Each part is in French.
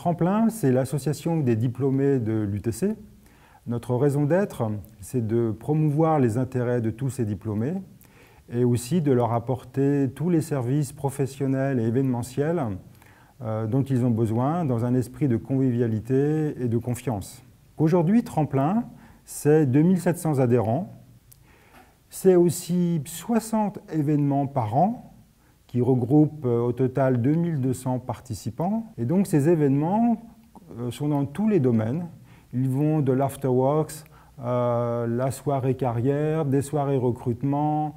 Tremplin, c'est l'association des diplômés de l'UTC. Notre raison d'être, c'est de promouvoir les intérêts de tous ces diplômés et aussi de leur apporter tous les services professionnels et événementiels dont ils ont besoin dans un esprit de convivialité et de confiance. Aujourd'hui, Tremplin, c'est 2700 adhérents. C'est aussi 60 événements par an qui regroupent au total 2200 participants. Et donc ces événements sont dans tous les domaines. Ils vont de l'afterworks, la soirée carrière, des soirées recrutement,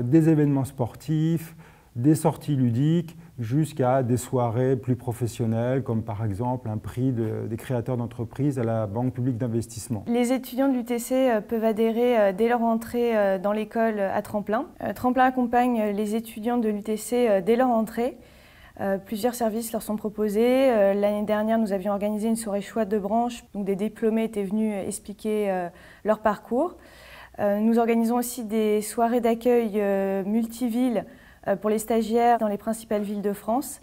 des événements sportifs, des sorties ludiques, jusqu'à des soirées plus professionnelles, comme par exemple un prix des créateurs d'entreprises à la Banque publique d'investissement. Les étudiants de l'UTC peuvent adhérer dès leur entrée dans l'école à Tremplin. Tremplin accompagne les étudiants de l'UTC dès leur entrée. Plusieurs services leur sont proposés. L'année dernière, nous avions organisé une soirée choix de branche, donc des diplômés étaient venus expliquer leur parcours. Nous organisons aussi des soirées d'accueil multivilles pour les stagiaires dans les principales villes de France.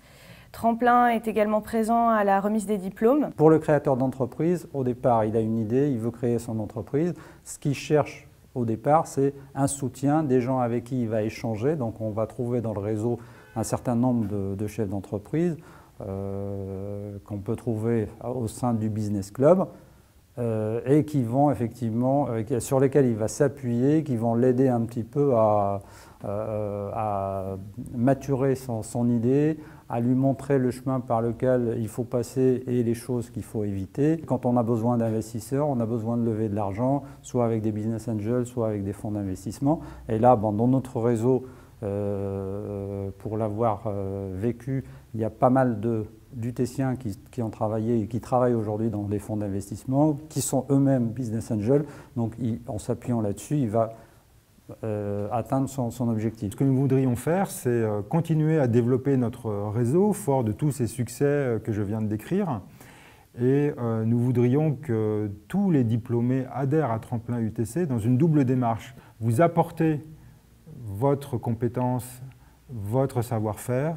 Tremplin est également présent à la remise des diplômes. Pour le créateur d'entreprise, au départ, il a une idée, il veut créer son entreprise. Ce qu'il cherche au départ, c'est un soutien, des gens avec qui il va échanger. Donc on va trouver dans le réseau un certain nombre de chefs d'entreprise qu'on peut trouver au sein du business club et qui vont effectivement, sur lesquels il va s'appuyer, qui vont l'aider un petit peu à maturer son idée, à lui montrer le chemin par lequel il faut passer et les choses qu'il faut éviter. Quand on a besoin d'investisseurs, on a besoin de lever de l'argent, soit avec des business angels, soit avec des fonds d'investissement. Et là, dans notre réseau, pour l'avoir vécu, il y a pas mal d'UTCiens qui ont travaillé et qui travaillent aujourd'hui dans des fonds d'investissement, qui sont eux-mêmes business angels. Donc en s'appuyant là-dessus, il va atteindre son objectif. Ce que nous voudrions faire, c'est continuer à développer notre réseau, fort de tous ces succès que je viens de décrire. Et nous voudrions que tous les diplômés adhèrent à Tremplin UTC dans une double démarche. Vous apportez votre compétence, votre savoir-faire,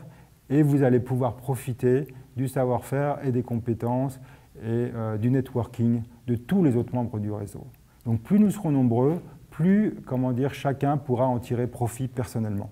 et vous allez pouvoir profiter du savoir-faire et des compétences et du networking de tous les autres membres du réseau. Donc plus nous serons nombreux, plus, chacun pourra en tirer profit personnellement.